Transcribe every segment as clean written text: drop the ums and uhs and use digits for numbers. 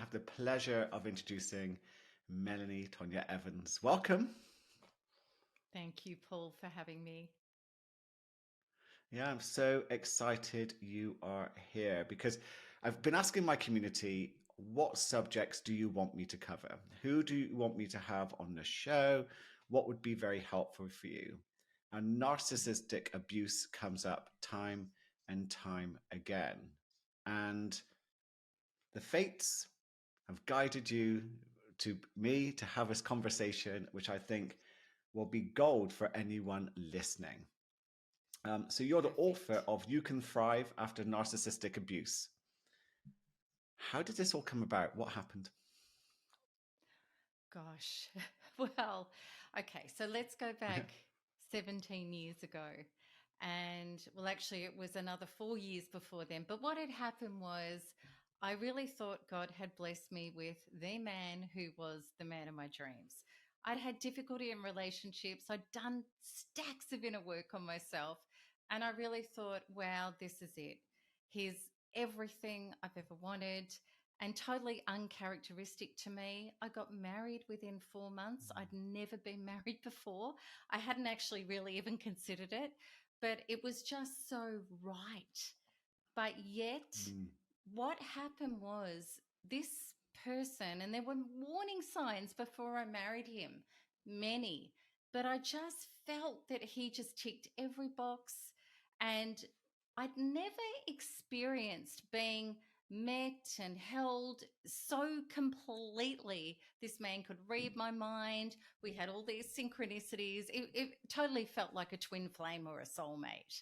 have the pleasure of introducing Melanie Tonia Evans. Welcome. Thank you, Paul, for having me. Yeah, I'm so excited you are here because I've been asking my community, what subjects do you want me to cover? Who do you want me to have on the show? What would be very helpful for you? And narcissistic abuse comes up time and time again. And the fates have guided you to me to have this conversation, which I think will be gold for anyone listening. So you're the author Perfect. of You Can Thrive After Narcissistic Abuse. How did this all come about? What happened? Gosh. Well, okay, so let's go back 17 years ago. And well, actually, it was another 4 years before then. But what had happened was I really thought God had blessed me with the man who was the man of my dreams. I'd had difficulty in relationships, I'd done stacks of inner work on myself. And I really thought, wow, this is it. He's everything I've ever wanted and totally uncharacteristic to me. I got married within 4 months. I'd never been married before. I hadn't actually really even considered it, but it was just so right. But yet, Mm. what happened was this person, and there were warning signs before I married him, many, but I just felt that he just ticked every box. And I'd never experienced being met and held so completely. This man could read my mind. We had all these synchronicities. It totally felt like a twin flame or a soulmate.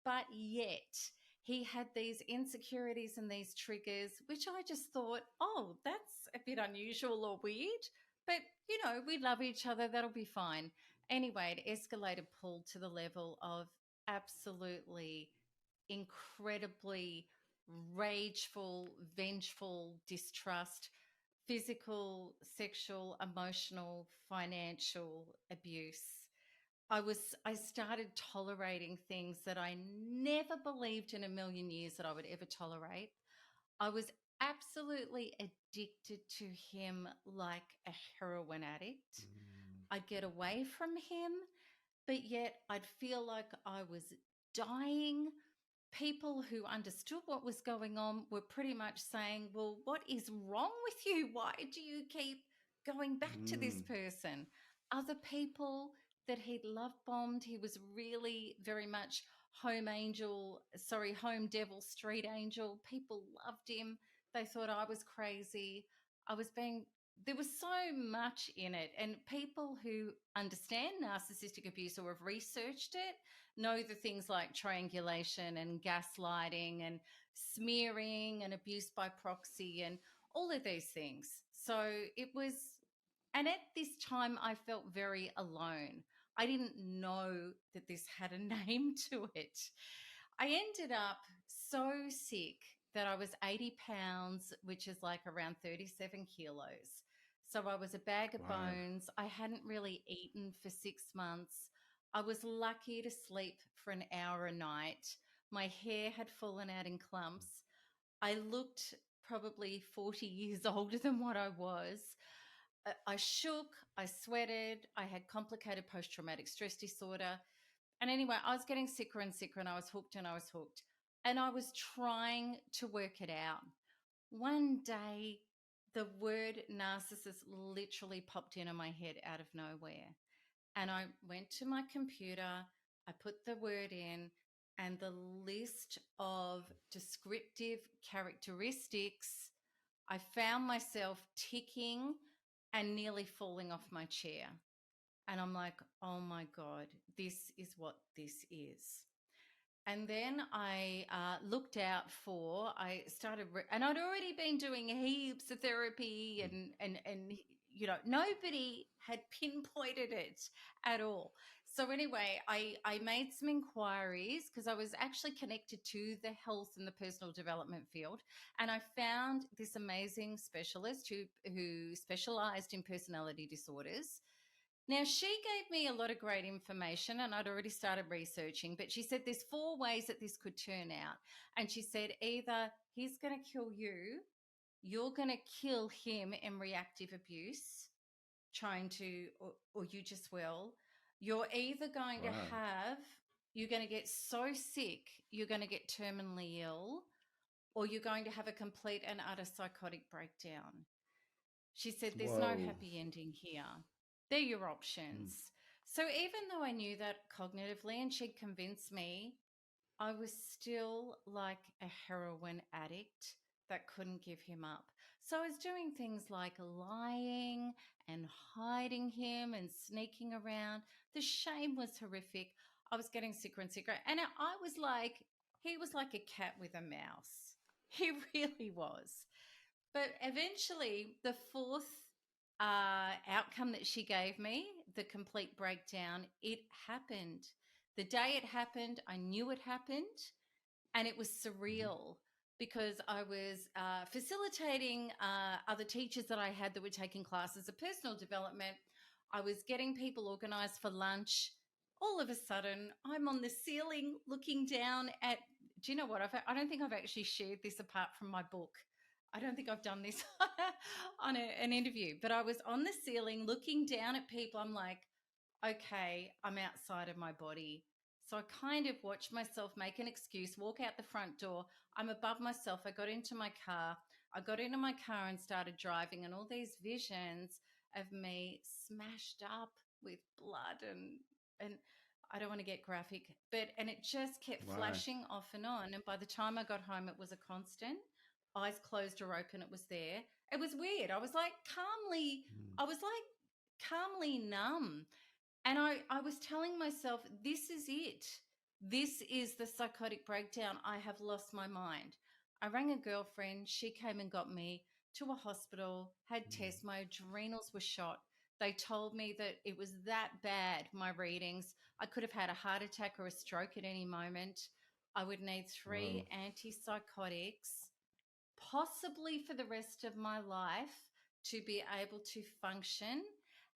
But yet, he had these insecurities and these triggers, which I just thought, oh, that's a bit unusual or weird. But, we love each other. That'll be fine. Anyway, it escalated, Paul, to the level of absolutely incredibly rageful, vengeful distrust, physical, sexual, emotional, financial abuse. I started tolerating things that I never believed in a million years that I would ever tolerate. I was absolutely addicted to him like a heroin addict. Mm. I'd get away from him, but yet I'd feel like I was dying. People who understood what was going on were pretty much saying, well, what is wrong with you? Why do you keep going back to this Mm. person? Other people that he'd love bombed, he was really very much home devil, street angel. People loved him. They thought I was crazy. I was being there was so much in it. And people who understand narcissistic abuse or have researched it know the things like triangulation and gaslighting and smearing and abuse by proxy and all of these things. So it was, and at this time, I felt very alone. I didn't know that this had a name to it. I ended up so sick that I was 80 pounds, which is like around 37 kilos. So I was a bag of Wow. bones. I hadn't really eaten for 6 months. I was lucky to sleep for an hour a night. My hair had fallen out in clumps. I looked probably 40 years older than what I was. I shook, I sweated, I had complicated post traumatic stress disorder. And anyway, I was getting sicker and sicker, and I was hooked and I was hooked. And I was trying to work it out. One day, the word narcissist literally popped into my head out of nowhere. And I went to my computer, I put the word in, and the list of descriptive characteristics, I found myself ticking and nearly falling off my chair. And I'm like, oh my God, this is what this is. And then I looked out I started, and I'd already been doing heaps of therapy and nobody had pinpointed it at all. So anyway, I made some inquiries because I was actually connected to the health and the personal development field. And I found this amazing specialist who specialized in personality disorders. Now, she gave me a lot of great information and I'd already started researching, but she said there's 4 ways that this could turn out. And she said either he's going to kill you you're going to kill him in reactive abuse, trying to, or you just will. You're either going to Wow. have, you're going to get so sick, you're going to get terminally ill, or you're going to have a complete and utter psychotic breakdown. She said, there's no Whoa. happy ending here. They're your Mm. options. So even though I knew that cognitively and she'd convinced me, I was still like a heroin addict that couldn't give him up. So I was doing things like lying and hiding him and sneaking around. The shame was horrific. I was getting sicker and sicker. And I was like, he was like a cat with a mouse. He really was. But eventually, the fourth outcome that she gave me, the complete breakdown, it happened. The day it happened, I knew it happened, and it was Mhm. surreal because I was facilitating other teachers that I had that were taking classes of personal development. I was getting people organized for lunch. All of a sudden, I'm on the ceiling looking down at. Do you know what? I don't think I've actually shared this apart from my book. I don't think I've done this on an interview, but I was on the ceiling looking down at people. I'm like, okay, I'm outside of my body. So I kind of watched myself make an excuse, walk out the front door. I'm above myself. I got into my car. I got into my car and started driving, and all these visions of me smashed up with blood and I don't want to get graphic, but and it just kept Wow. flashing off and on. And by the time I got home, it was a constant. Eyes closed or open, it was there. It was weird. Mm. I was like calmly numb. And I was telling myself, this is it. This is the psychotic breakdown. I have lost my mind. I rang a girlfriend. She came and got me to a hospital, had Mm. tests. My adrenals were shot. They told me that it was that bad, my readings. I could have had a heart attack or a stroke at any moment. I would need Whoa. 3 antipsychotics, possibly for the rest of my life, to be able to function.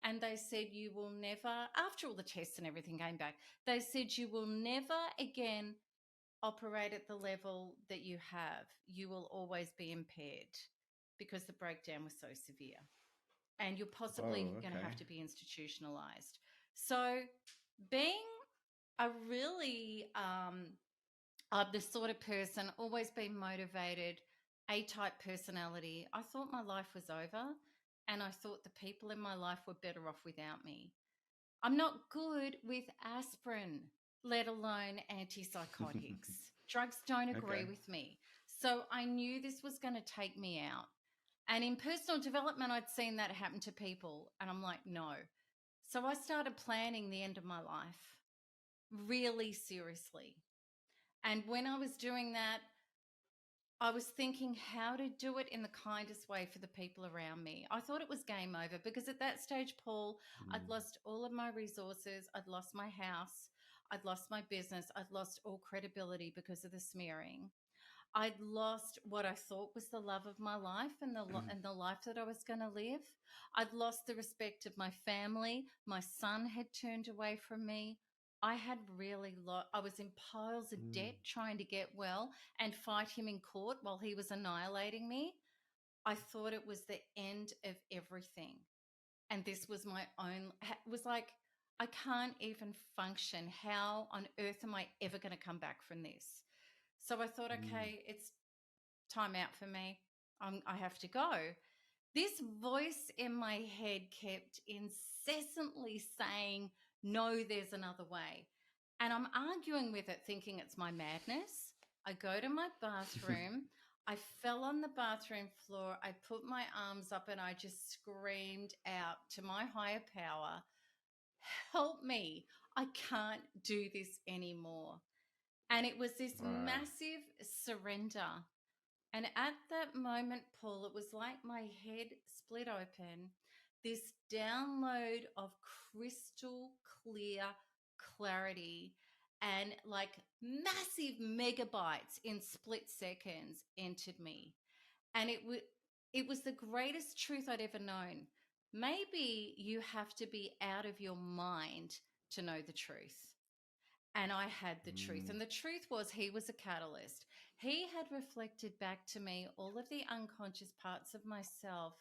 And they said, you will never, after all the tests and everything came back, they said, you will never again operate at the level that you have. You will always be impaired because the breakdown was so severe. And you're possibly Whoa. going to Okay. have to be institutionalized. So, being a really I'm the sort of person, always been motivated, A type personality. I thought my life was over, and I thought the people in my life were better off without me. I'm not good with aspirin, let alone antipsychotics. Drugs don't agree Okay. with me. So I knew this was going to take me out. And in personal development, I'd seen that happen to people, and I'm like, no. So I started planning the end of my life really seriously. And when I was doing that, I was thinking how to do it in the kindest way for the people around me. I thought it was game over because at that stage, Paul, I'd Mm. lost all of my resources. I'd lost my house. I'd lost my business. I'd lost all credibility because of the smearing. I'd lost what I thought was the love of my life and and the life that I was going to live. I'd lost the respect of my family. My son had turned away from me. I had really I was in piles of Mm. debt trying to get well and fight him in court while he was annihilating me. I thought it was the end of everything. And this was my own, it was like, I can't even function. How on earth am I ever going to come back from this? So I thought, Mm. okay, it's time out for me. I have to go. This voice in my head kept incessantly saying, no, there's another way. And I'm arguing with it, thinking it's my madness. I go to my bathroom. I fell on the bathroom floor. I put my arms up and I just screamed out to my higher power, help me. I can't do this anymore. And it was this Wow. massive surrender. And at that moment, Paul, it was like my head split open, this download of crystal clear clarity and like massive megabytes in split seconds entered me. And it was the greatest truth I'd ever known. Maybe you have to be out of your mind to know the truth. And I had the truth. Mm. And the truth was, he was a catalyst. He had reflected back to me all of the unconscious parts of myself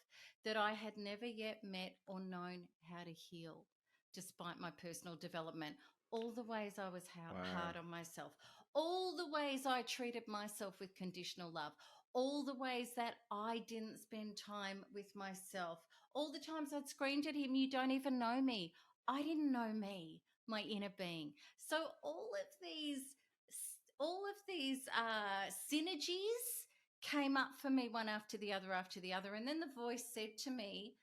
that I had never yet met or known how to heal, despite my personal development. All the ways I was Wow. hard on myself, all the ways I treated myself with conditional love, all the ways that I didn't spend time with myself, all the times I'd screamed at him, "You don't even know me." I didn't know me, my inner being. So all of these synergies came up for me one after the other. And then the voice said to me,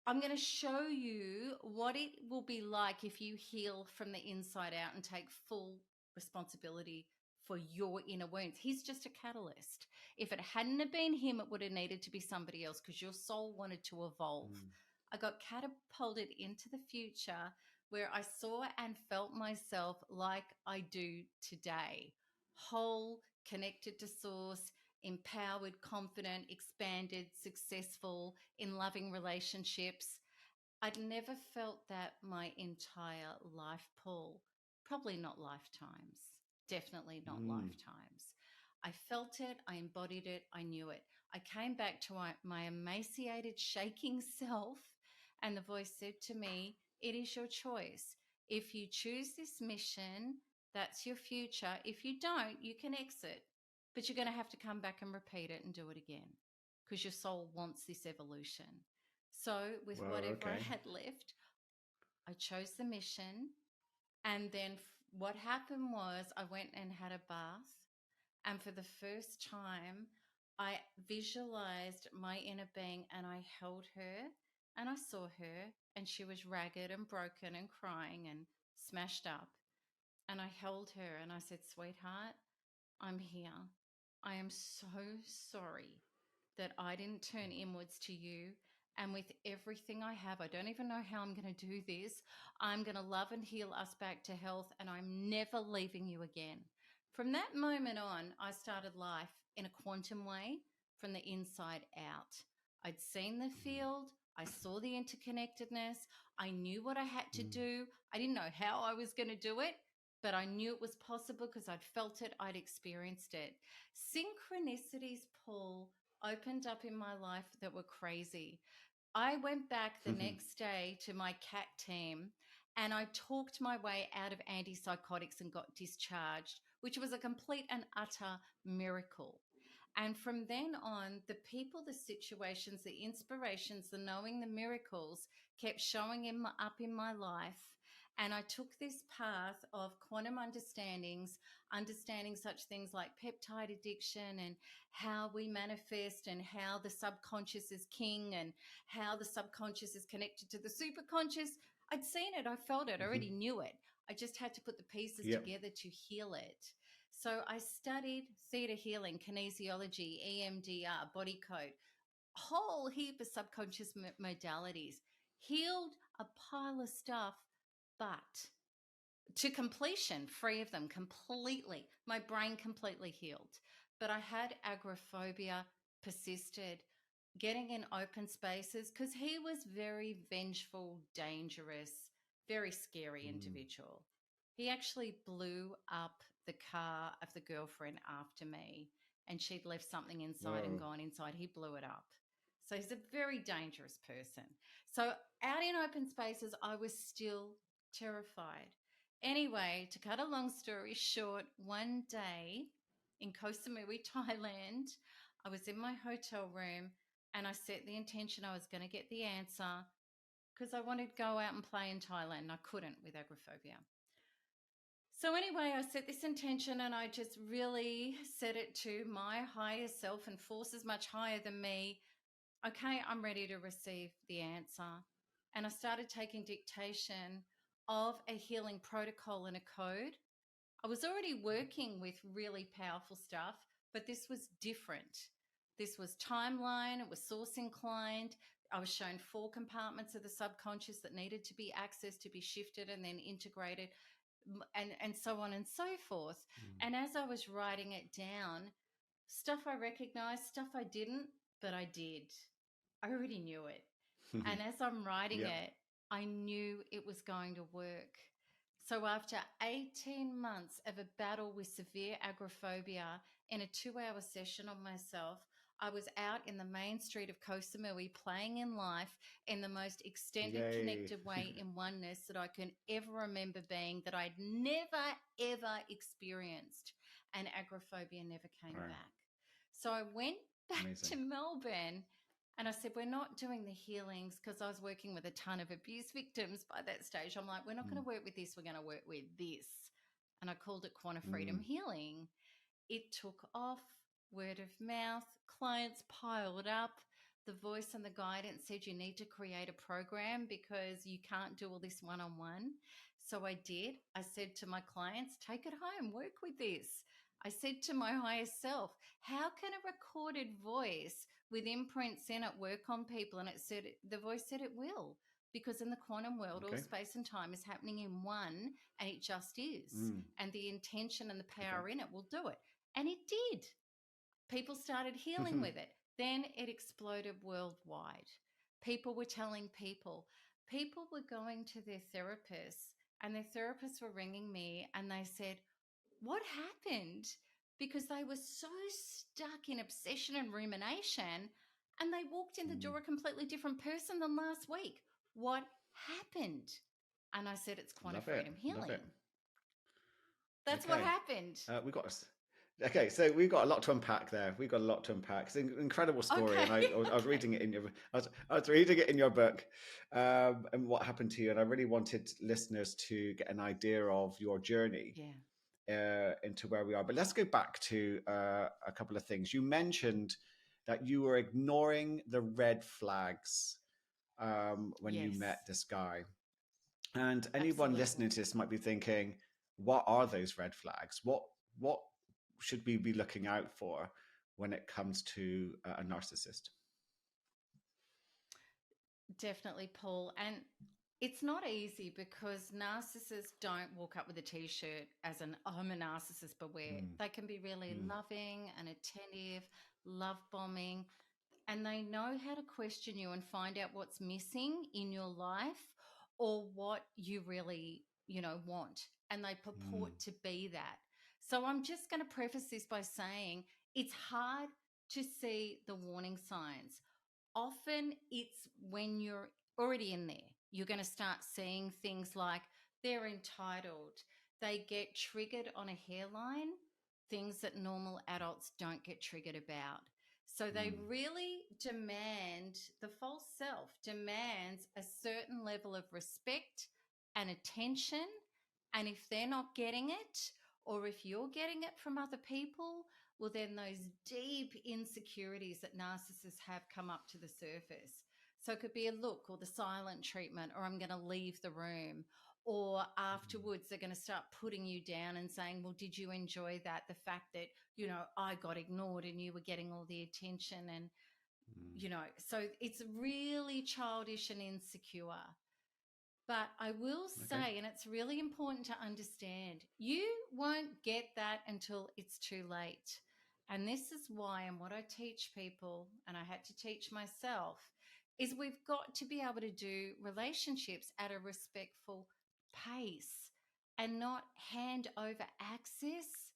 "I'm going to show you what it will be like if you heal from the inside out and take full responsibility for your inner wounds." He's just a catalyst. If it hadn't have been him, it would have needed to be somebody else because your soul wanted to evolve. Mm. I got catapulted into the future where I saw and felt myself like I do today, whole, connected to source, empowered, confident, expanded, successful in loving relationships. I'd never felt that my entire life, Paul. Probably not lifetimes. Definitely not Mm. lifetimes. I felt it, I embodied it, I knew it. I came back to my emaciated, shaking self, and the voice said to me, "It is your choice. If you choose this mission, that's your future. If you don't, you can exit. But you're going to have to come back and repeat it and do it again because your soul wants this evolution." So, with Whoa, whatever I okay. had left, I chose the mission. And then what happened was I went and had a bath. And for the first time, I visualized my inner being and I held her and I saw her and she was ragged and broken and crying and smashed up. And I held her and I said, "Sweetheart, I'm here. I am so sorry that I didn't turn inwards to you. And with everything I have, I don't even know how I'm going to do this. I'm going to love and heal us back to health, and I'm never leaving you again." From that moment on, I started life in a quantum way from the inside out. I'd seen the Mm. field, I saw the interconnectedness, I knew what I had to Mm. do. I didn't know how I was going to do it, but I knew it was possible because I'd felt it, I'd experienced it. Synchronicities, Paul, opened up in my life that were crazy. I went back the next day to my CAT team and I talked my way out of antipsychotics and got discharged, which was a complete and utter miracle. And from then on, the people, the situations, the inspirations, the knowing, the miracles kept up in my life. And I took this path of quantum understandings, understanding such things like peptide addiction and how we manifest and how the subconscious is king and how the subconscious is connected to the superconscious. I'd seen it, I felt it, I already knew it. I just had to put the pieces Yep. together to heal it. So I studied theta healing, kinesiology, EMDR, body code, whole heap of subconscious modalities, healed a pile of stuff, but to completion, free of them completely. My brain completely healed. But I had agoraphobia, persisted, getting in open spaces because he was very vengeful, dangerous, very scary Mm. individual. He actually blew up the car of the girlfriend after me, and she'd left something inside and Whoa. gone inside. He blew it up. So he's a very dangerous person. So out in open spaces, I was still terrified. Anyway, to cut a long story short, one day in Koh Samui, Thailand, I was in my hotel room and I set the intention I was going to get the answer because I wanted to go out and play in Thailand and I couldn't with agoraphobia. So anyway, I set this intention and I just really set it to my higher self and forces much higher than me. Okay, I'm ready to receive the answer. And I started taking dictation of a healing protocol and a code. I was already working with really powerful stuff, but this was different. This was timeline, it was source inclined. I was shown 4 compartments of the subconscious that needed to be accessed, to be shifted and then integrated, and so on and so forth. Mm. And as I was writing it down, stuff I recognized, stuff I didn't, but I did. I already knew it. And as I'm writing Yep. it, I knew it was going to work. So after 18 months of a battle with severe agoraphobia in a 2-hour session on myself, I was out in the main street of Koh Samui playing in life in the most extended, Yay. connected way in oneness that I can ever remember being, that I'd never, ever experienced. And agoraphobia never came Wow. back. So I went back Amazing. to Melbourne and I said, we're not doing the healings, because I was working with a ton of abuse victims by that stage. I'm like, we're not going Mm. to work with this. We're going to work with this. And I called it Quantum Freedom Mm. Healing. It took off, word of mouth, clients piled up. The voice and the guidance said, you need to create a program because you can't do all this one-on-one. So I did. I said to my clients, take it home, work with this. I said to my higher self, how can a recorded voice with imprints in it work on people? And it said, the voice said it will, because in the quantum world, all Okay. space and time is happening in one, and it just is. Mm. And the intention and the Okay. power in it will do it. And it did. People started healing with it. Then it exploded worldwide. People were telling people. People were going to their therapists, and their therapists were ringing me, and they said, what happened? Because they were so stuck in obsession and rumination, and they walked in the Mm. door a completely different person than last week. What happened? And I said, it's quantum Love it. freedom Love healing. it. That's what Okay. happened. We got us. Okay, so we've got a lot to unpack there. We've got a lot to unpack. It's an incredible story, and Okay. I was reading it in your, I was reading it in your book, and what happened to you, and I really wanted listeners to get an idea of your journey Yeah. into where we are. But let's go back to a couple of things. You mentioned that you were ignoring the red flags when you Yes. met this guy, and anyone Absolutely. listening to this might be thinking, "What are those red flags? What should we be looking out for when it comes to a narcissist?" Definitely, Paul. And it's not easy because narcissists don't walk up with a t-shirt as an I'm a narcissist beware. Mm. They can be really Mm. loving and attentive, love bombing, and they know how to question you and find out what's missing in your life or what you really, want. And they Mm. purport to be that. So I'm just going to preface this by saying it's hard to see the warning signs. Often it's when you're already in there, you're going to start seeing things like they're entitled, they get triggered on a hairline, things that normal adults don't get triggered about. So they Mm. really demand, the false self demands a certain level of respect and attention. And if they're not getting it, or if you're getting it from other people, well, then those deep insecurities that narcissists have come up to the surface. So it could be a look or the silent treatment, or I'm going to leave the room. Or afterwards, they're going to start putting you down and saying, well, did you enjoy that? The fact that, I got ignored and you were getting all the attention. And, Mm. so it's really childish and insecure. But I will Okay. say, and it's really important to understand, you won't get that until it's too late. And this is why, and what I teach people, and I had to teach myself, is we've got to be able to do relationships at a respectful pace and not hand over access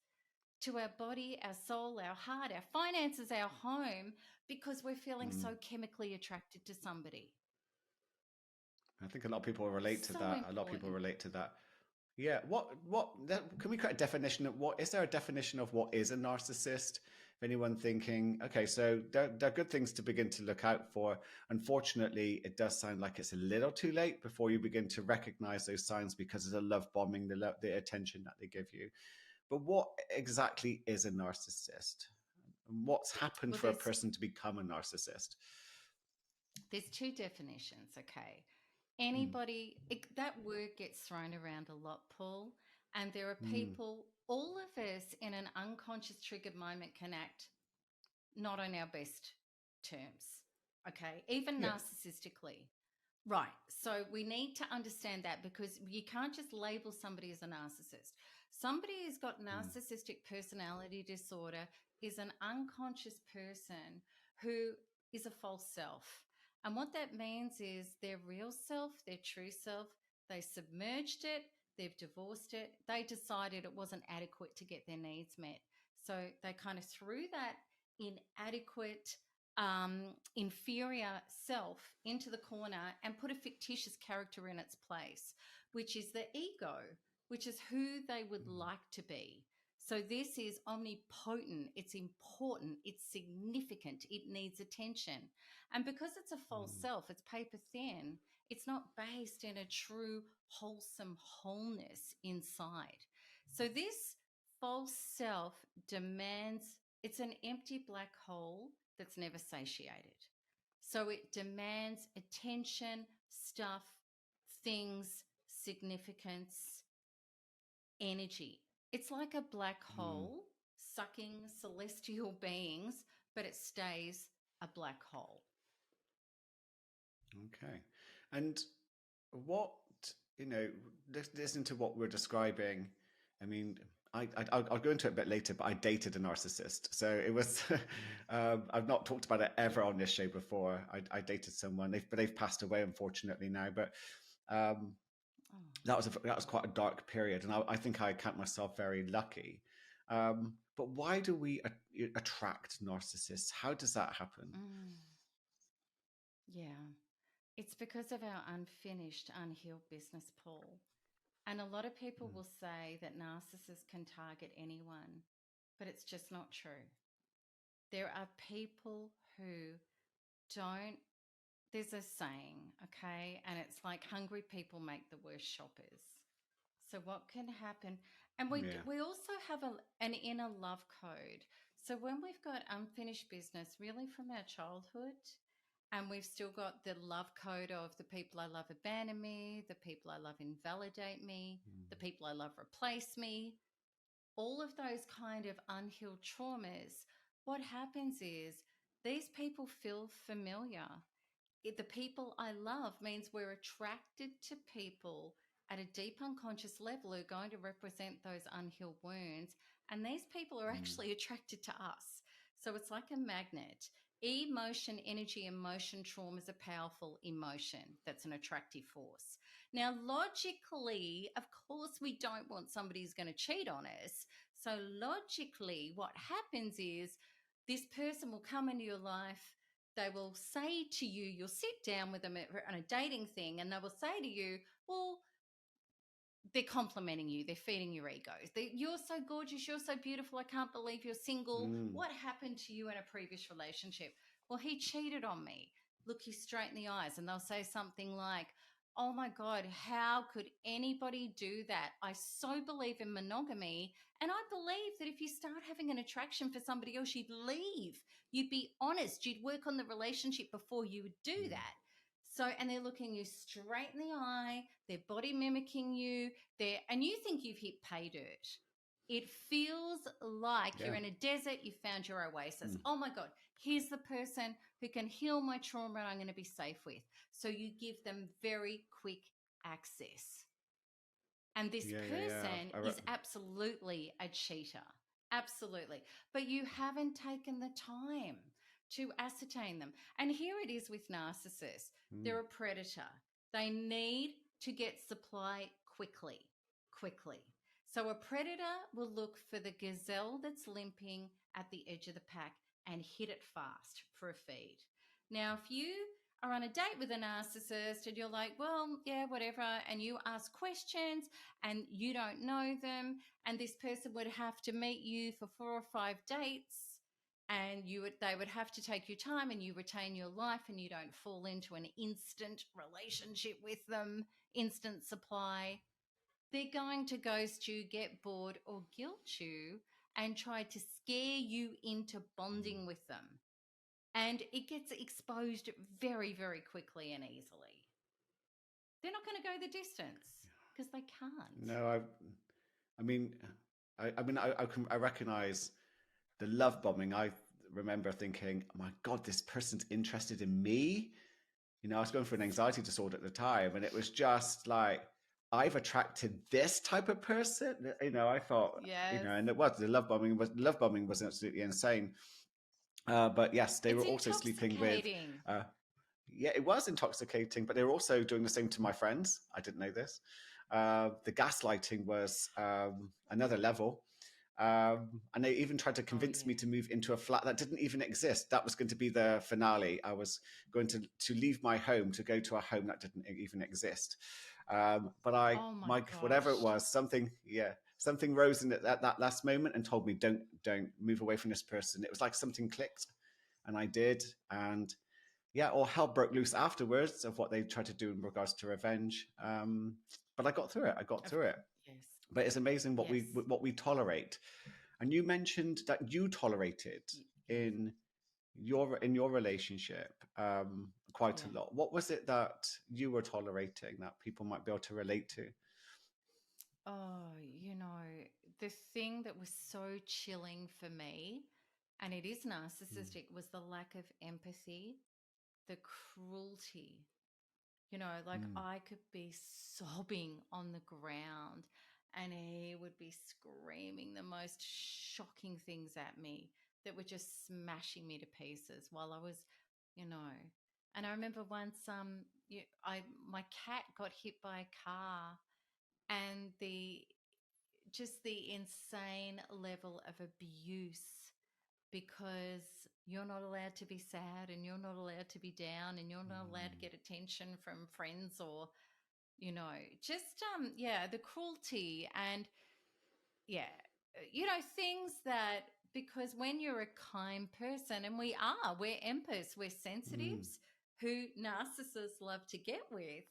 to our body, our soul, our heart, our finances, our home, because we're feeling Mm. so chemically attracted to somebody. I think a lot of people relate to So that. A lot of people important. relate to that. Yeah. Can we create a definition of what is there a definition of what is a narcissist? If anyone thinking, okay, so there are good things to begin to look out for. Unfortunately, it does sound like it's a little too late before you begin to recognize those signs because of the love bombing, the attention that they give you. But what exactly is a narcissist? And what's happened Well, for a person to become a narcissist? there's two definitions, okay? Mm. That word gets thrown around a lot, Paul, and there are Mm. people, all of us in an unconscious triggered moment can act not on our best terms, okay? Even Yeah. narcissistically. Right. So we need to understand that because you can't just label somebody as a narcissist. Somebody who's got Mm. narcissistic personality disorder is an unconscious person who is a false self. And what that means is their real self, their true self, they submerged it, they've divorced it. They decided it wasn't adequate to get their needs met. So they kind of threw that inadequate, inferior self into the corner and put a fictitious character in its place, which is the ego, which is who they would like to be. So this is omnipotent, it's important, it's significant, it needs attention. And because it's a false self, it's paper thin, it's not based in a true wholesome wholeness inside. So this false self demands, it's an empty black hole that's never satiated. So it demands attention, stuff, things, significance, energy. It's like a black hole sucking celestial beings, but it stays a black hole. Okay. And what, listening to what we're describing, I mean, I'll go into it a bit later, but I dated a narcissist. So it was, I've not talked about it ever on this show before. I dated someone, but they've passed away, unfortunately, now. But that was quite a dark period. And I think I count myself very lucky. But why do we attract narcissists? How does that happen? Yeah. It's because of our unfinished, unhealed business, Paul. And a lot of people will say that narcissists can target anyone, but it's just not true. There are people who don't, there's a saying, okay, and it's like hungry people make the worst shoppers. So what can happen? And we also have an inner love code. So when we've got unfinished business, really from our childhood, and we've still got the love code of the people I love abandon me, the people I love invalidate me, the people I love replace me, all of those kind of unhealed traumas, what happens is these people feel familiar. The people I love means we're attracted to people at a deep unconscious level who are going to represent those unhealed wounds. And these people are actually attracted to us. So it's like a magnet. Emotion, energy, emotion, trauma is a powerful emotion that's an attractive force. Now, logically, of course, we don't want somebody who's going to cheat on us. So logically, what happens is this person will come into your life. They will say to you, you'll sit down with them on a dating thing, and they will say to you, well, they're complimenting you. They're feeding your egos. You're so gorgeous. You're so beautiful. I can't believe you're single. What happened to you in a previous relationship? Well, he cheated on me. Look you straight in the eyes. And they'll say something like, oh my God, how could anybody do that? I so believe in monogamy. And I believe that if you start having an attraction for somebody else, you'd leave. You'd be honest. You'd work on the relationship before you would do that. So, and they're looking you straight in the eye, their body mimicking you, and you think you've hit pay dirt. It feels like you're in a desert, you found your oasis. Oh my God, here's the person who can heal my trauma and I'm going to be safe with. So you give them very quick access. And this person is absolutely a cheater. Absolutely. But you haven't taken the time to ascertain them. And here it is with narcissists. They're a predator. They need to get supply quickly. So a predator will look for the gazelle that's limping at the edge of the pack and hit it fast for a feed. Now, if you are on a date with a narcissist and you're like, well, yeah, whatever, and you ask questions and you don't know them, and this person would have to meet you for 4 or 5 dates, and they would have to take your time and you retain your life and you don't fall into an instant relationship with them, instant supply, they're going to ghost you, get bored, or guilt you and try to scare you into bonding with them. And it gets exposed very, very quickly and easily. They're not going to go the distance because they can't. No, I recognize the love bombing. I remember thinking, oh my God, this person's interested in me. I was going for an anxiety disorder at the time, and it was just like, I've attracted this type of person. I thought, and it was the love bombing was absolutely insane. But yes, they were also sleeping with. Yeah, it was intoxicating, but they were also doing the same to my friends. I didn't know this. The gaslighting was another level. And they even tried to Oh, convince me yeah. to move into a flat that didn't even exist. That was going to be the finale. I was going to leave my home to go to a home that didn't even exist. But Oh, my my whatever it gosh. was, something rose in it at that last moment and told me, don't move away from this person. It was like something clicked, and I did, and yeah, all hell broke loose afterwards of what they tried to do in regards to revenge. But I got through it. I got Of, through it. yes. But it's amazing Yes. what we tolerate. And you mentioned that you tolerated Yes. in your relationship quite Yeah. a lot. What was it that you were tolerating that people might be able to relate to? Oh, the thing that was so chilling for me, and it is Mm, narcissistic, was the lack of empathy, the cruelty. Like mm, I could be sobbing on the ground and he would be screaming the most shocking things at me that were just smashing me to pieces while I was, you know. And I remember once my cat got hit by a car, and the insane level of abuse, because you're not allowed to be sad and you're not allowed to be down and you're not allowed to mm, get attention from friends, or just yeah, the cruelty. And yeah, things that, because when you're a kind person, and we're empaths, we're mm, sensitives who narcissists love to get with.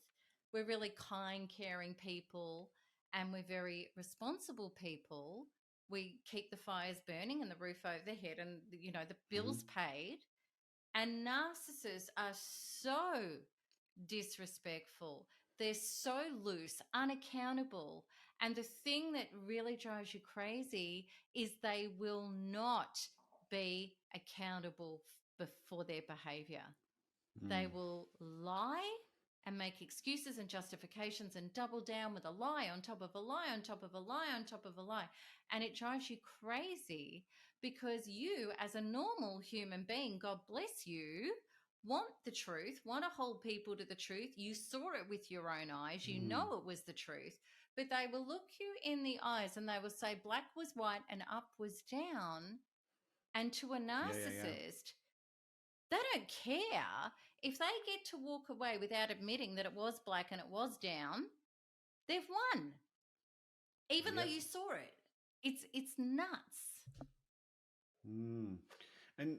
We're really kind, caring people, and we're very responsible people. We keep the fires burning and the roof over the head, and the mm, bills paid. And narcissists are so disrespectful. They're so loose, unaccountable. And the thing that really drives you crazy is they will not be accountable for their behavior. They mm, will lie and make excuses and justifications and double down with a lie on top of a lie on top of a lie on top of a lie. And it drives you crazy because you, as a normal human being, God bless you, want the truth, want to hold people to the truth. You saw it with your own eyes. You mm. know it was the truth. But they will look you in the eyes and they will say black was white and up was down. And to a Yeah, yeah, yeah. narcissist, they don't care if they get to walk away without admitting that it was black and it was down. They've won, even though Yep. you saw it. It's nuts. Mm. And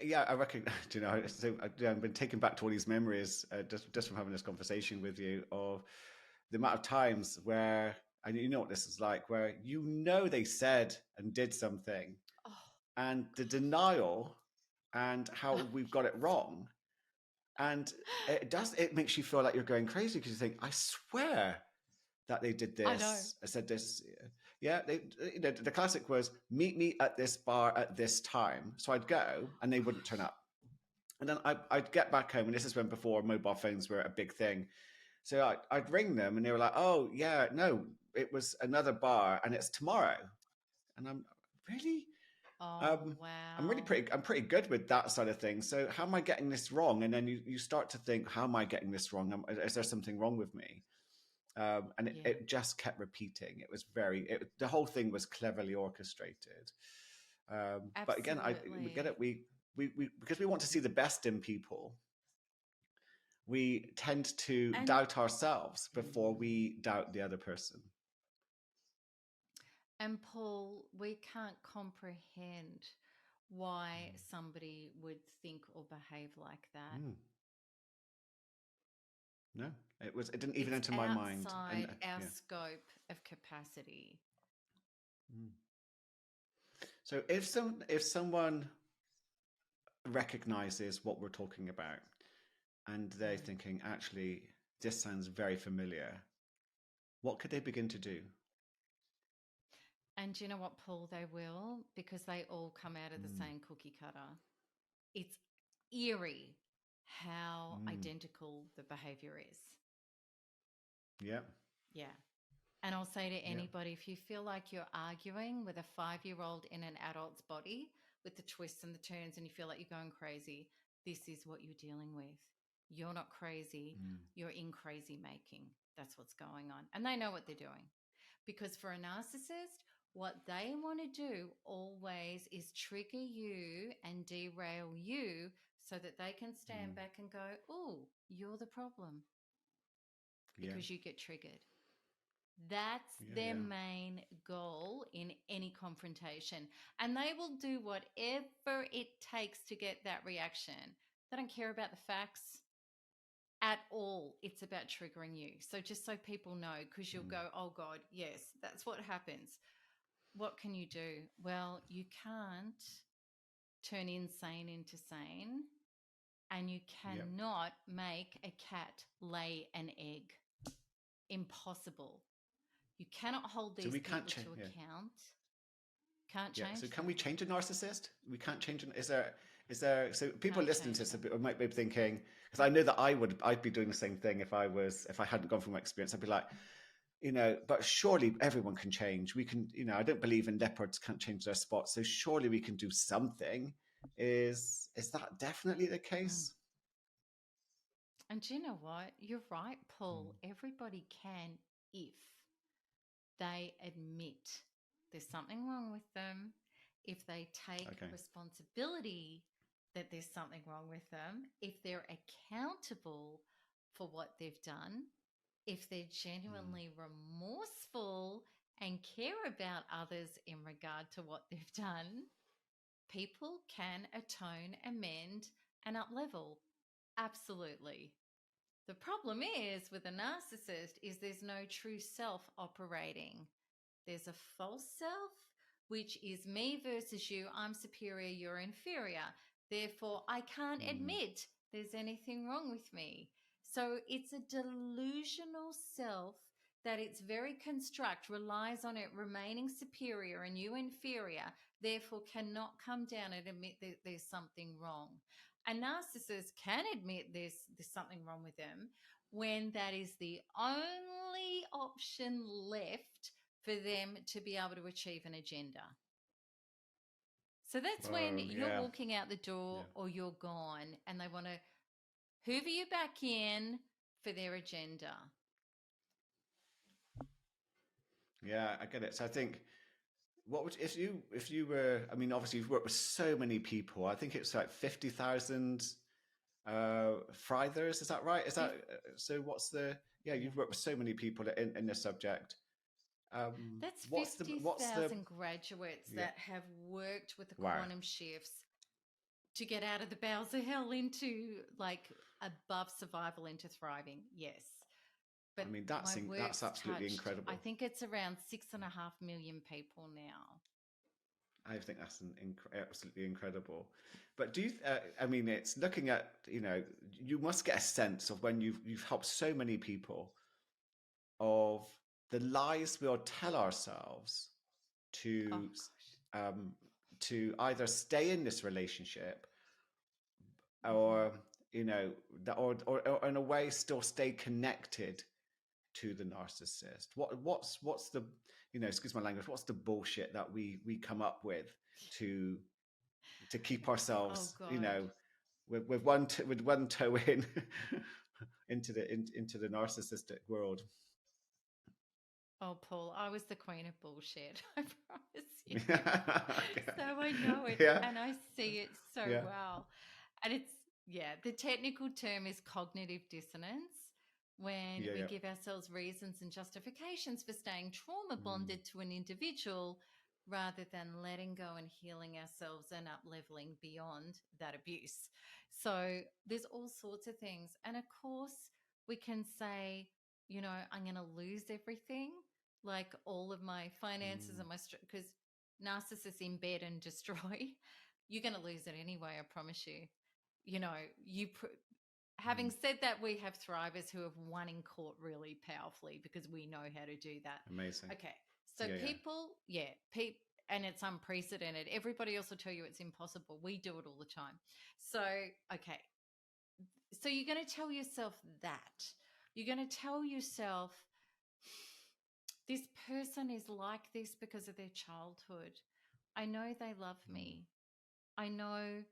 yeah, I recognize, I've been taken back to all these memories just from having this conversation with you of the amount of times where, and you know what this is like, where they said and did something, Oh and the denial and how gosh. we've got it wrong. And it makes you feel like you're going crazy because you think, I swear that they did I know. this. I said this. Yeah, the classic was meet me at this bar at this time. So I'd go and they wouldn't turn up. And then I'd get back home, and this is when before mobile phones were a big thing. So I'd ring them, and they were like, "Oh yeah, no, it was another bar, and it's tomorrow." And I'm really, Oh um, wow. I'm pretty good with that side of things. So how am I getting this wrong? And then you start to think, how am I getting this wrong? Is there something wrong with me? And Yeah, it just kept repeating. It was the whole thing was cleverly orchestrated. But again, we get absolutely. it. We because we want to see the best in people, we tend to And doubt ourselves before mm, we doubt the other person. and Paul, we can't comprehend why somebody would think or behave like that. Mm. No, it didn't even It's enter my mind. And outside our yeah. scope of capacity. Mm. So if someone recognizes what we're talking about and they're Mm. thinking, actually, this sounds very familiar, what could they begin to do? And do you know what, Paul? They will, because they all come out of the Mm. same cookie cutter. It's eerie how Mm. identical the behavior is. Yeah. Yeah. And I'll say to Yeah. anybody, if you feel like you're arguing with a 5-year-old in an adult's body with the twists and the turns and you feel like you're going crazy, this is what you're dealing with. You're not crazy. Mm. You're in crazy making. That's what's going on. And they know what they're doing. Because for a narcissist, what they want to do always is trigger you and derail you so that they can stand Mm. back and go, oh, you're the problem Yeah. because you get triggered. That's Yeah. their Yeah. main goal in any confrontation. And they will do whatever it takes to get that reaction. They don't care about the facts at all. It's about triggering you. So just so people know, because you'll Mm. go, oh God, yes, that's what happens. What can you do? Well, you can't turn insane into sane, and you Yep. cannot make a cat lay an egg. Impossible. You cannot hold So these we can't people change. to Yeah. account. Can't Yeah. So change can we them. change a narcissist? We can't change an. Is there? So people Can't listening to change this them. might be thinking, because I know that I'd be doing the same thing if I hadn't gone through my experience. I'd be like, but surely everyone can change. We can, I don't believe in leopards can't change their spots. So surely we can do something. Is that definitely the Mm. case? And do you know what? You're right, Paul. Mm. Everybody can if they admit there's something wrong with them, if they take Okay. responsibility that there's something wrong with them, if they're accountable for what they've done, if they're Mm. genuinely remorseful and care about others in regard to what they've done, people can atone, amend, and uplevel. Absolutely. The problem is with a narcissist is there's no true self operating. There's a false self, which is me versus you. I'm superior, you're inferior. Therefore, I can't Mm. admit there's anything wrong with me. So it's a delusional self that it's very construct, relies on it remaining superior and you inferior, therefore cannot come down and admit that there's something wrong. A narcissist can admit there's something wrong with them when that is the only option left for them to be able to achieve an agenda. So that's when Oh you're yeah. walking out the Yeah. door or you're gone and they want to hoover you back in for their agenda. Yeah. I get it. So I think what would if you were? I mean, obviously you've worked with so many people. I think it's like 50,000 Frithers. Is that right? Is that so? What's the? Yeah, Yeah. you've worked with so many people in this subject. That's What's the? 50,000 graduates Yeah. that have worked with the Wow. quantum shifts to get out of the bowels of hell into like above survival into thriving. Yes. But I mean, my that's work's absolutely touched, I incredible. think it's around 6.5 million people now. I think that's absolutely incredible. But do you? I mean, it's looking at you must get a sense of when you've helped so many people of the lies we'll tell ourselves Oh, to gosh. um, to either stay in this relationship Mm-hmm. or or in a way still stay connected to the narcissist. What's the excuse my language, what's the bullshit that we come up with to keep Oh, ourselves God. with one toe in into the narcissistic world. Oh, Paul, I was the queen of bullshit. I promise you. So Okay. I know it Yeah, and I see it so yeah, well. And it's, yeah, the technical term is cognitive dissonance when yeah, we yeah. give ourselves reasons and justifications for staying trauma Mm, bonded to an individual rather than letting go and healing ourselves and up leveling beyond that abuse. So there's all sorts of things. And of course, we can say, I'm going to lose everything, like all of my finances mm, and because narcissists embed and destroy. You're going to lose it anyway, I promise you. You know, having mm. said that, we have thrivers who have won in court really powerfully because we know how to do that. Amazing. Okay. So Yeah, yeah. people, yeah, and it's unprecedented. Everybody else will tell you it's impossible. We do it all the time. So, okay. So you're going to tell yourself that. You're going to tell yourself, this person is like this because of their childhood. I know they love Mm, me. I know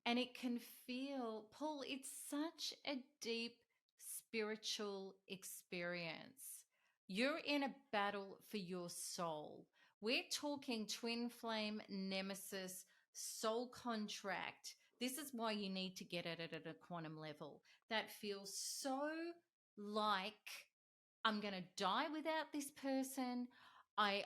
And it can feel, Paul, it's such a deep spiritual experience. You're in a battle for your soul. We're talking twin flame, nemesis, soul contract. This is why you need to get at it at a quantum level that feels so like I'm going to die without this person. I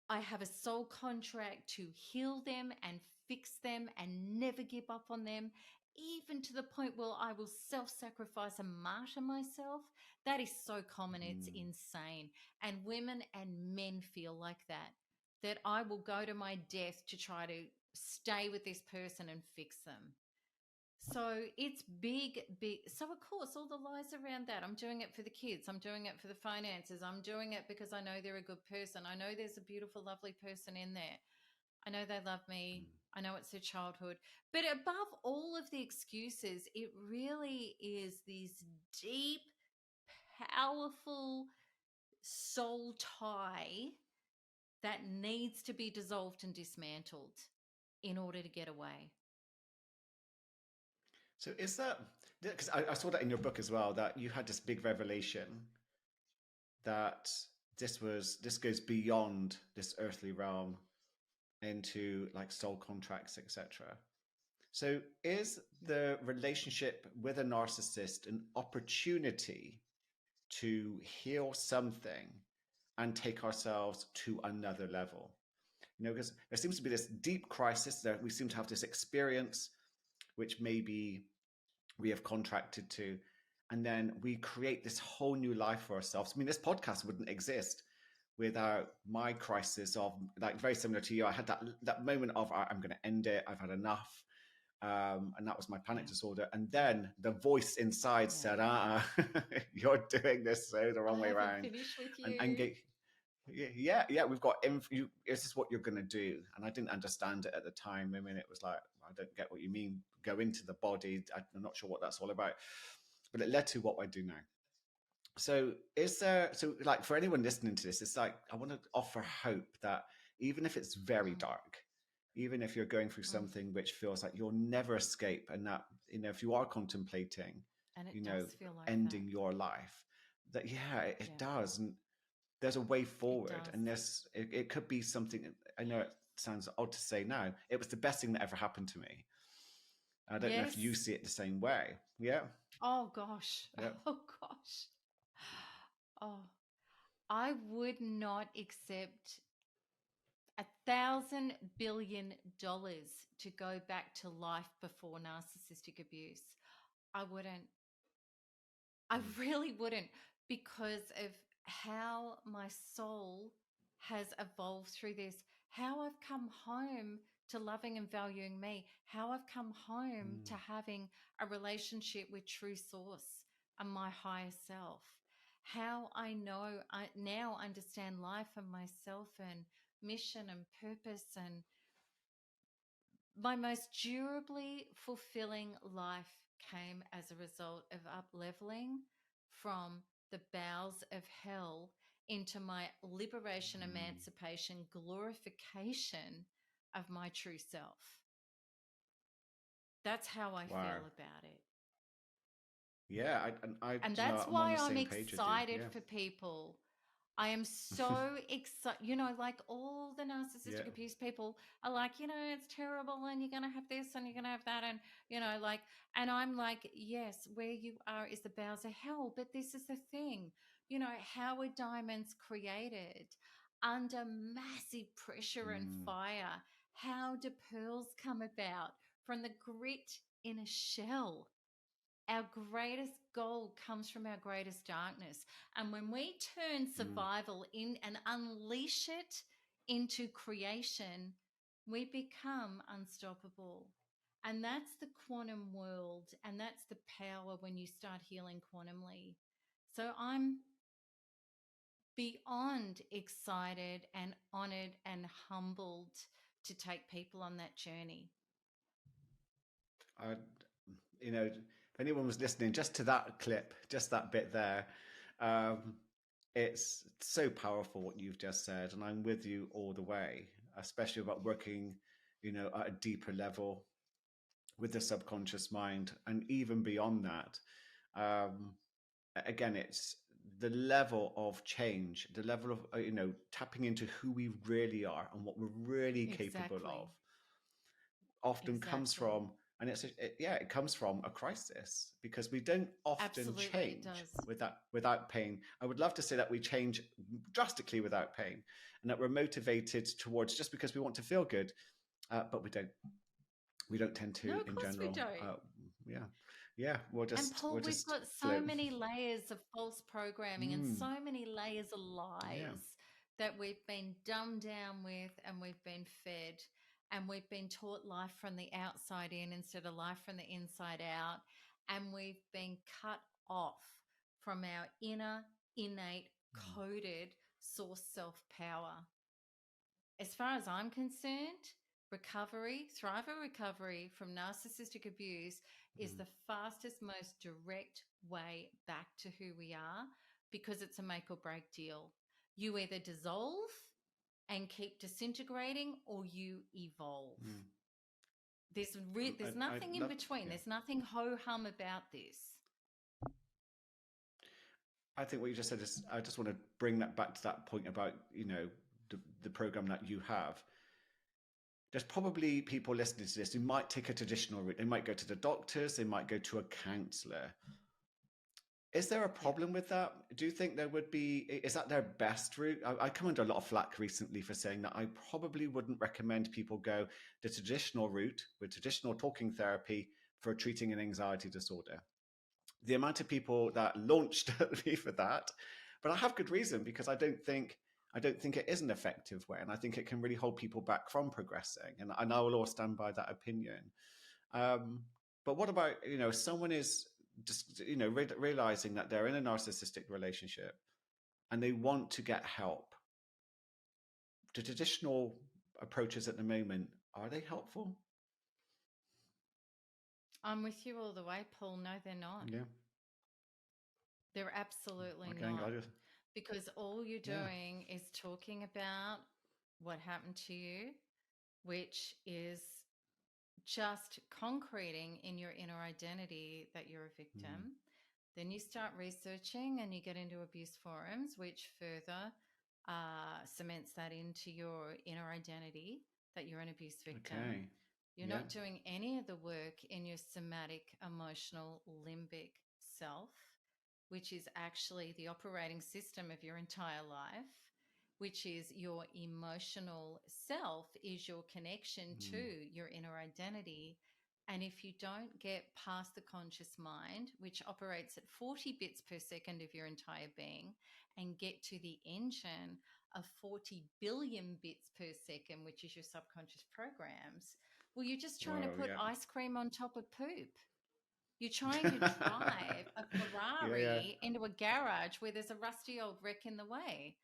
I have a soul contract to heal them and fix them and never give up on them, even to the point where I will self sacrifice and martyr myself. That is so common, it's Mm. insane. And women and men feel like that, that I will go to my death to try to stay with this person and fix them. So it's big, big. So, of course, all the lies around that. I'm doing it for the kids. I'm doing it for the finances. I'm doing it because I know they're a good person. I know there's a beautiful, lovely person in there. I know they love me. Mm. I know it's their childhood. But above all of the excuses, it really is this deep, powerful soul tie that needs to be dissolved and dismantled in order to get away. So is that, because I saw that in your book as well, that you had this big revelation that this goes beyond this earthly realm into like soul contracts, etc. So is the relationship with a narcissist an opportunity to heal something and take ourselves to another level? You know, because there seems to be this deep crisis that we seem to have this experience, which maybe we have contracted to, and then we create this whole new life for ourselves. I mean, this podcast wouldn't exist without my crisis of, like, very similar to you. I had that moment of I'm going to end it. I've had enough. And that was my panic Yeah. disorder. And then the voice inside said, you're doing this so the wrong way around. Finished with you. And get, yeah, we've got this is what you're going to do. And I didn't understand it at the time. I mean, it was like, I don't get what you mean. Go into the body. I'm not sure what that's all about. But it led to what I do now. So like, for anyone listening to this, it's like, I want to offer hope that even if it's very dark, even if you're going through something which feels like you'll never escape, and that, you know, if you are contemplating, And it you know, does feel like ending that. your life, that it Yeah. does. And there's a way forward. does. And it could be something, I know it sounds odd to say now, it was the best thing that ever happened to me. I don't know if you see it the same way. Yeah. Oh gosh. Yeah. Oh gosh. Oh, I would not accept $1,000 billion to go back to life before narcissistic abuse. I wouldn't. I really wouldn't, because of how my soul has evolved through this, how I've come home to loving and valuing me, how I've come home to having a relationship with true source and my higher self, how I now understand life and myself and mission and purpose, and my most durably fulfilling life came as a result of up leveling from the bowels of hell into my liberation, emancipation, glorification of my true self. That's how I Wow. feel about it. Yeah. And you know, that's I'm on why the I'm same page with you. excited Yeah. for people. I am so excited. You know, like all the narcissistic Yeah. abuse people are like, you know, it's terrible and you're going to have this and you're going to have that. And, you know, like, and I'm like, yes, where you are is the bowels of hell. But this is the thing, you know, how are diamonds created? Under massive pressure and fire. How do pearls come about? From the grit in a shell. Our greatest gold comes from our greatest darkness. And when we turn survival in and unleash it into creation, we become unstoppable. And that's the quantum world. And that's the power when you start healing quantumly. So I'm beyond excited and honored and humbled to take people on that journey. I, you know, if anyone was listening just to that clip, just that bit there, it's so powerful what you've just said, and I'm with you all the way, especially about working, you know, at a deeper level with the subconscious mind, and even beyond that. Um, Again, it's the level of change, the level of tapping into who we really are and what we're really capable of Exactly. often comes Exactly. from, and it comes from a crisis, because we don't often Absolutely, it change does. without pain. I would love to say that we change drastically without pain, and that we're motivated towards just because we want to feel good, but we don't tend No, to of in course we general. don't. Yeah, yeah, And we'll Paul, we've just got so float. many layers of false programming and Mm, so many layers of yeah. lies that we've been dumbed down with and we've been fed and we've been taught life from the outside in instead of life from the inside out. And we've been cut off from our inner, innate, Mm, coded source self power. As far as I'm concerned, recovery, thriver recovery from narcissistic abuse is mm. the fastest, most direct way back to who we are because it's a make or break deal. You either dissolve and keep disintegrating or you evolve. Mm. There's I nothing in love, between. yeah. There's nothing ho hum about this. I think what you just said is, I just want to bring that back to that point about, the program that you have. There's probably people listening to this who might take a traditional route. They might go to the doctors, they might go to a counselor. Is there a Yeah. problem with that? Do you think there would be, is that their best route? I come under a lot of flack recently for saying that I probably wouldn't recommend people go the traditional route with traditional talking therapy for treating an anxiety disorder. The amount of people that launched at me for that, but I have good reason, because I don't think it is an effective way, and I think it can really hold people back from progressing, and I will always stand by that opinion. Um, but what about, someone is just realizing that they're in a narcissistic relationship and they want to get help? The traditional approaches at the moment, are they helpful? I'm with you all the way, Paul. No, they're not. Yeah. They're absolutely Okay. not. Because all you're Yeah. doing is talking about what happened to you, which is just concreting in your inner identity that you're a Mm. victim. Then you start researching and you get into abuse forums, which further cements that into your inner identity that you're an abuse victim. Okay. You're Yeah. not doing any of the work in your somatic, emotional, limbic self, which is actually the operating system of your entire life, which is your emotional self, is your connection to Mm. your inner identity. And if you don't get past the conscious mind, which operates at 40 bits per second of your entire being, and get to the engine of 40 billion bits per second, which is your subconscious programs, well, you're just trying to Whoa. put Yeah. ice cream on top of poop. You're trying to drive a Yeah. Yeah. Ferrari into a garage where there's a rusty old wreck in the way.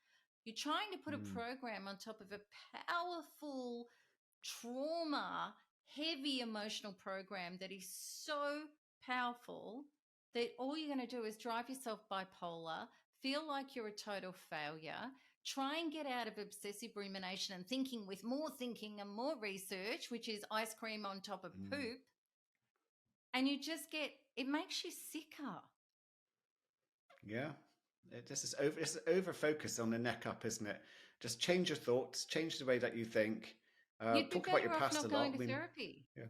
You're trying to put a Mm. program on top of a powerful trauma, heavy emotional program that is so powerful that all you're going to do is drive yourself bipolar, feel like you're a total failure, try and get out of obsessive rumination and thinking with more thinking and more research, which is ice cream on top of Mm. poop, and you just get, it makes you sicker. Yeah. It's over focus on the neck up, isn't it? Just change your thoughts, change the way that you think. You'd be Talk about your better off past a not lot. going I to mean, therapy. yeah,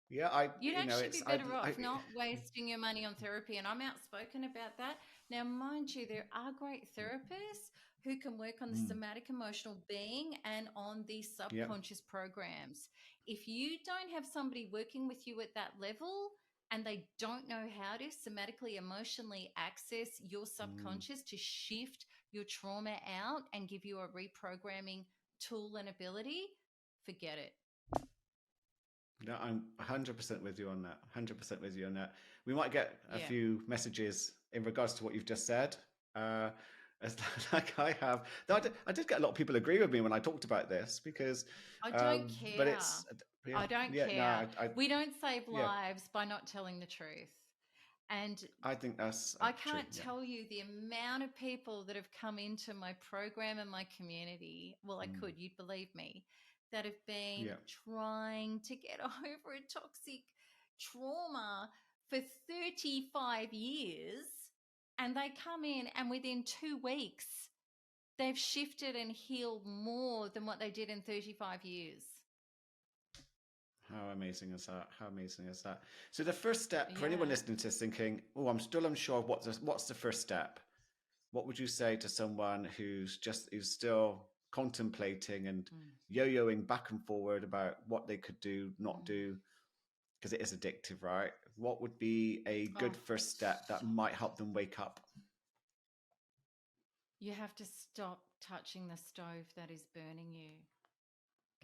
yeah. I, You'd actually be it's I, better off not wasting your money on therapy. And I'm outspoken about that. Now, mind you, there are great therapists who can work on the mm, somatic emotional being and on the yeah, subconscious programs. If you don't have somebody working with you at that level and they don't know how to somatically, emotionally access your mm. subconscious to shift your trauma out and give you a reprogramming tool and ability, forget it. No, I'm 100% with you on that. 100% with you on that. We might get a Yeah. few messages in regards to what you've just said. Uh, as like I have, though I did get a lot of people agree with me when I talked about this, because, I don't but care. it's yeah, I don't yeah, no, care. We don't save yeah, lives by not telling the truth. And I think that's I true. can't Yeah. tell you the amount of people that have come into my program and my community. Well, I Mm, could, you'd believe me, that have been Yeah. trying to get over a toxic trauma for 35 years, and they come in and within 2 weeks they've shifted and healed more than what they did in 35 years. How amazing is that? How amazing is that? So the first step for anyone Yeah. listening to this thinking, oh, I'm still unsure what's the first step? What would you say to someone who's still contemplating and Mm, yo-yoing back and forward about what they could do, not mm. do, because it is addictive, right? What would be a good Oh, first step that might help them wake up? you have to stop touching the stove that is burning you.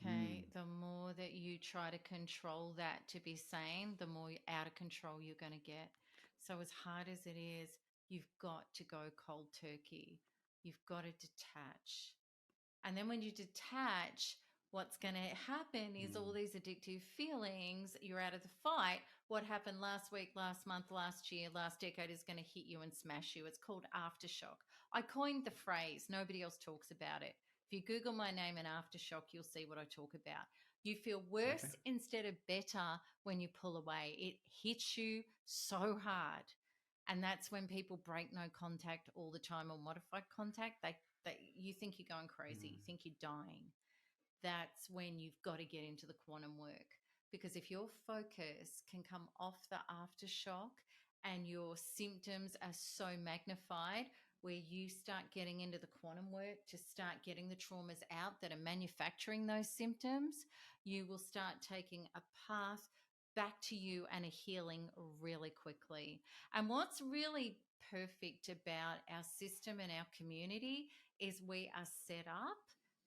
Mm, Okay. The more that you try to control that to be sane, the more out of control you're going to get. So, as hard as it is, you've got to go cold turkey. You've got to detach. And then when you detach, what's going to happen is all mm. these addictive feelings, you're out of the fight. What happened last week, last month, last year, last decade is going to hit you and smash you. It's called aftershock. I coined the phrase, nobody else talks about it. If you Google my name and aftershock, you'll see what I talk about. You feel Okay. worse instead of better when you pull away. It hits you so hard. And that's when people break no contact all the time or modified contact. You think you're going crazy, Mm, you think you're dying. That's when you've got to get into the quantum work. Because if your focus can come off the aftershock and your symptoms are so magnified, where you start getting into the quantum work to start getting the traumas out that are manufacturing those symptoms, you will start taking a path back to you and a healing really quickly. And what's really perfect about our system and our community is we are set up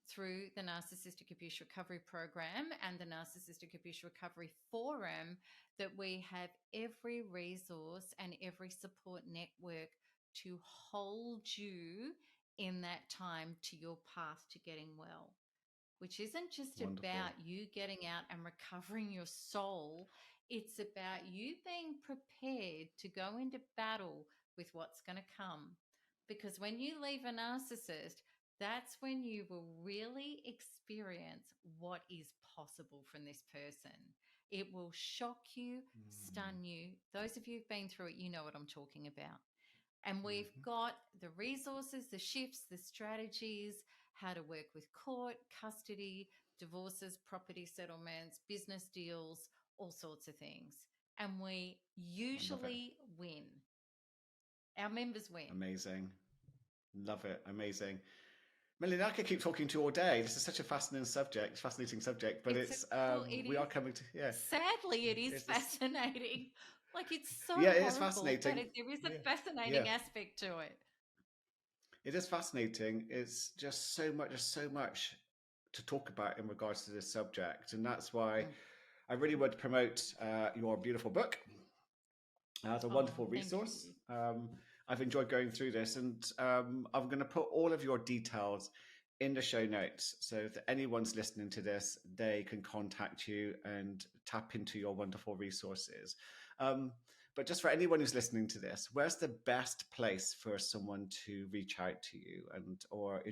through the Narcissistic Abuse Recovery Program and the Narcissistic Abuse Recovery Forum that we have every resource and every support network to hold you in that time to your path to getting well, which isn't just wonderful. about you getting out and recovering your soul. It's about you being prepared to go into battle with what's going to come. Because when you leave a narcissist, that's when you will really experience what is possible from this person. It will shock you, Mm, stun you. Those of you who've been through it, you know what I'm talking about. And we've mhm. got the resources, the shifts, the strategies, how to work with court, custody, divorces, property settlements, business deals, all sorts of things. And we I love it. usually win. Our members win. Amazing. Love it. Amazing. Melanie, I could keep talking to you all day. This is such a fascinating subject, but It's a it we are is. coming to, yeah, Sadly, it is it's this, fascinating. Like it's so yeah, it is horrible, but fascinating. there is a Yeah. Yeah, fascinating aspect to it. it is fascinating. It's just so much to talk about in regards to this subject. And that's why Mm. I really would promote your beautiful book as a Oh, wonderful thank resource. you. I've enjoyed going through this, and I'm going to put all of your details in the show notes so that anyone's listening to this, they can contact you and tap into your wonderful resources. Um, but just for anyone who's listening to this, where's the best place for someone to reach out to you? And, or,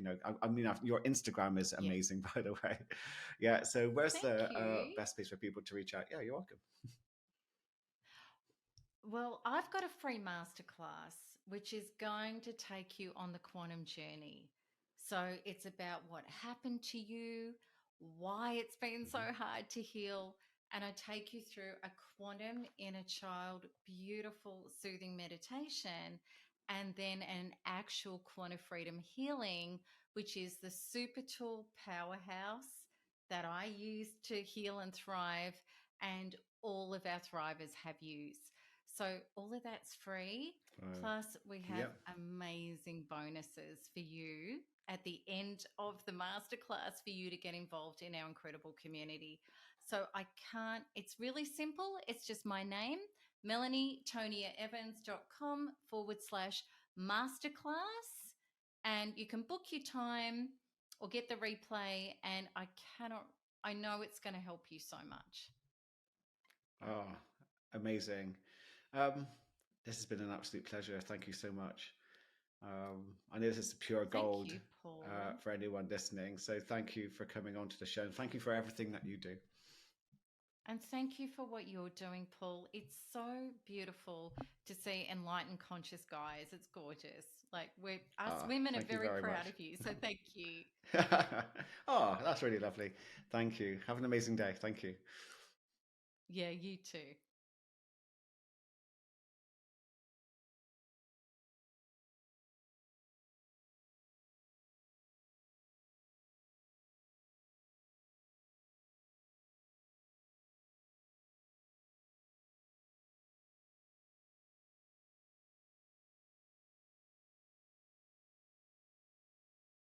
I mean, your Instagram is Yeah. amazing, by the way. Yeah. So where's Thank the you. best place for people to reach out? Yeah, you're welcome. Well, I've got a free masterclass which is going to take you on the quantum journey. So it's about what happened to you, why it's been so Mhm. hard to heal, and I take you through a quantum inner child, beautiful, soothing meditation, and then an actual quantum freedom healing, which is the super tool powerhouse that I use to heal and thrive, and all of our thrivers have used. So all of that's free. Uh, Plus, we have yeah. amazing bonuses for you at the end of the masterclass for you to get involved in our incredible community. So I can't, it's really simple. It's just my name, melanietoniaevans.com/masterclass. And you can book your time or get the replay. And I know it's going to help you so much. Oh, amazing. Um, this has been an absolute pleasure. Thank you so much. I know this is pure Thank gold you, Paul. for anyone listening. So thank you for coming onto the show, and thank you for everything that you do. And thank you for what you're doing, Paul. It's so beautiful to see enlightened, conscious guys. It's gorgeous. Like us women are Thank you very very proud much. of you. So thank you. Oh, that's really lovely. Thank you. Have an amazing day. Thank you. Yeah, you too.